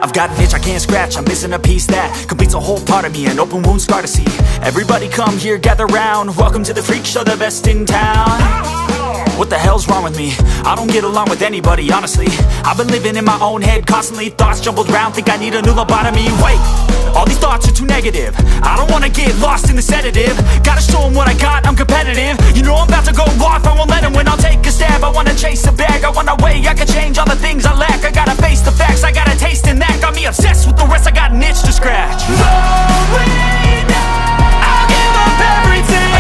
I've got an itch I can't scratch, I'm missing a piece that completes a whole part of me, an open wound scar to see. Everybody come here, gather round, welcome to the freak show, the best in town. What the hell's wrong with me? I don't get along with anybody, honestly. I've been living in my own head constantly, thoughts jumbled round, think I need a new lobotomy. Wait, all these thoughts are too negative, I don't wanna get lost in the sedative. Gotta show them what I got, I'm competitive. You know I'm about to go off, I won't let them win, I'll take a stab. I wanna chase a bag, I wanna weigh, I can change all the things I lack. I gotta face the facts, I got a taste in that. Got me obsessed with the rest, I got an itch to scratch. No way, no, I'll give up everything.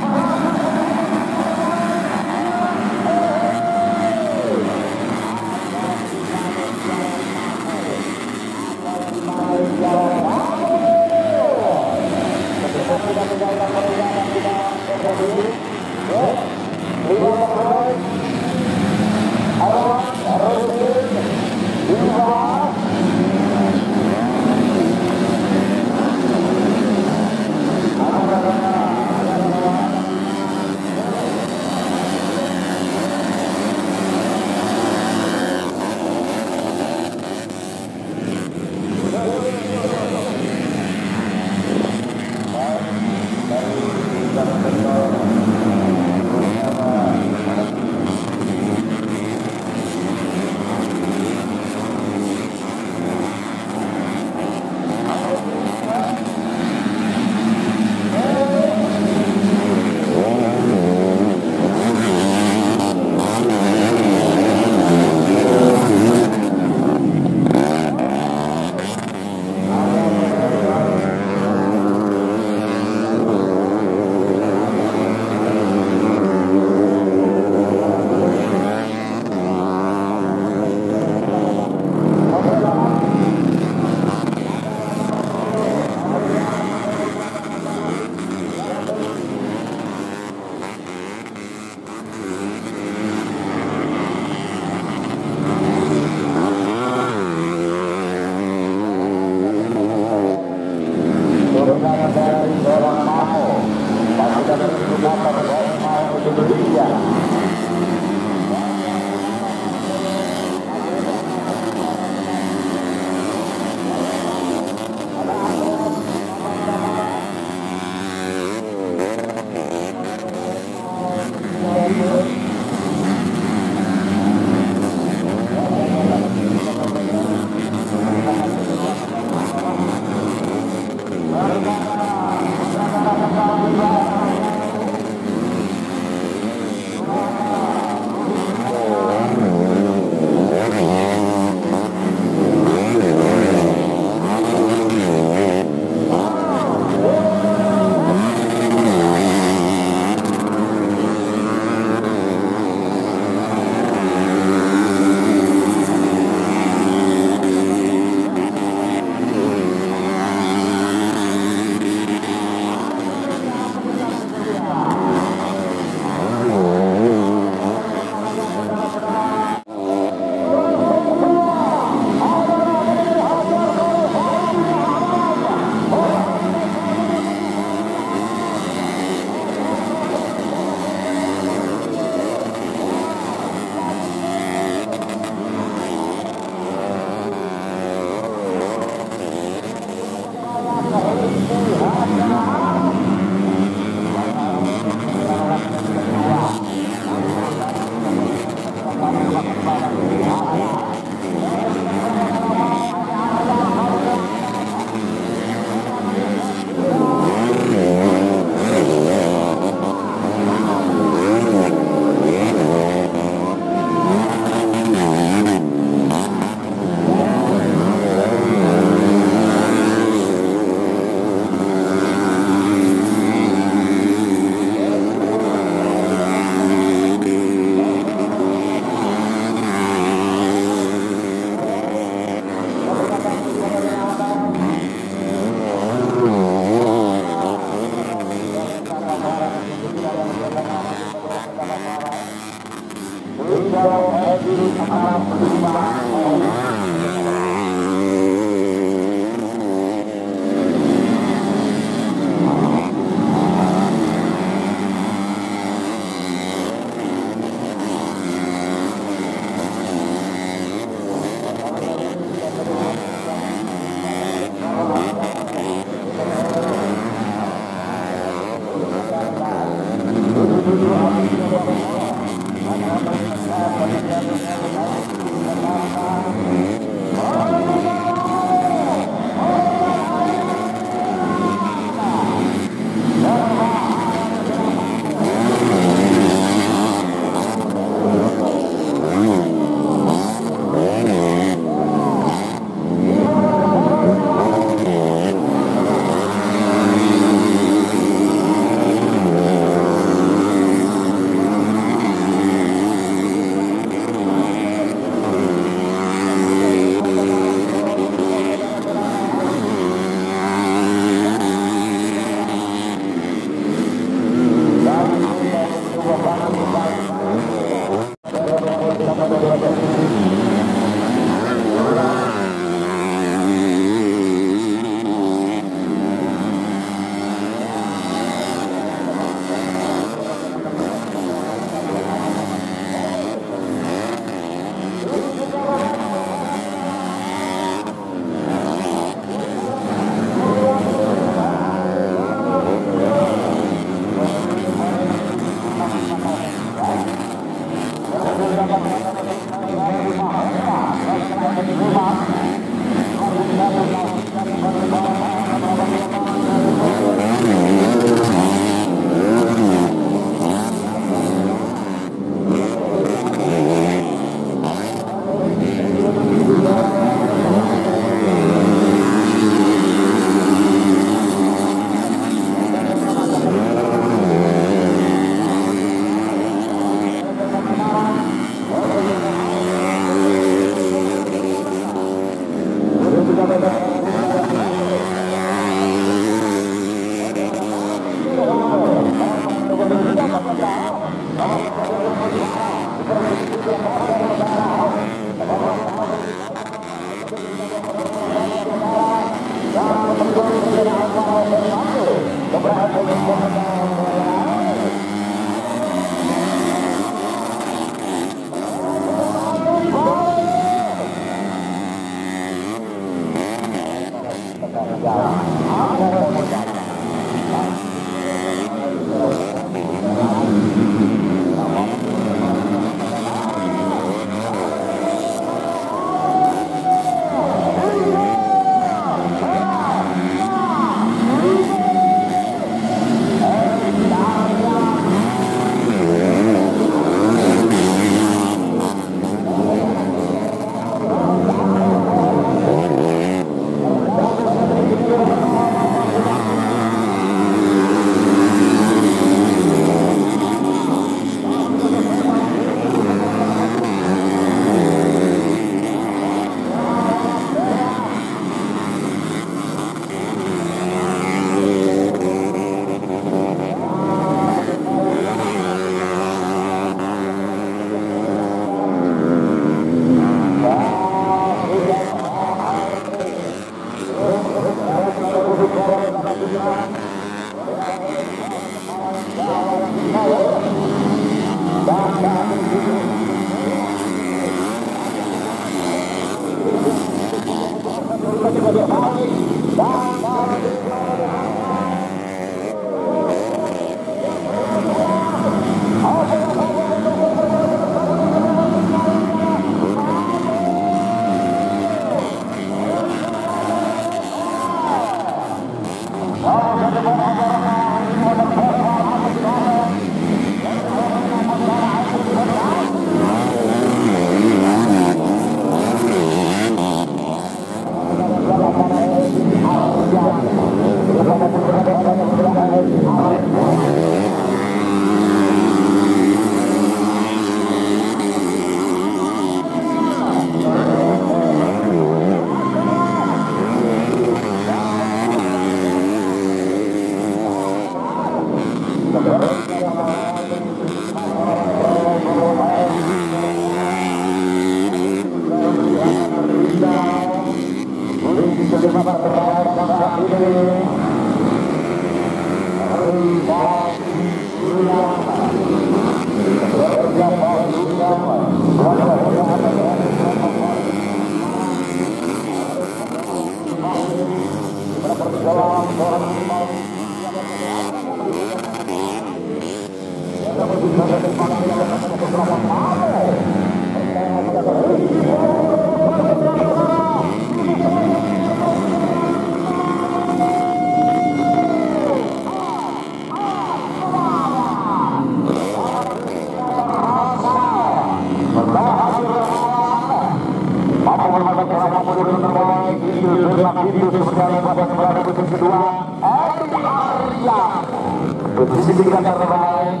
Posisi tiga terbaik,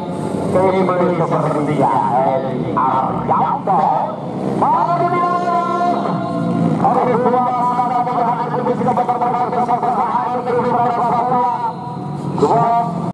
kembali ke pertiga, Arya.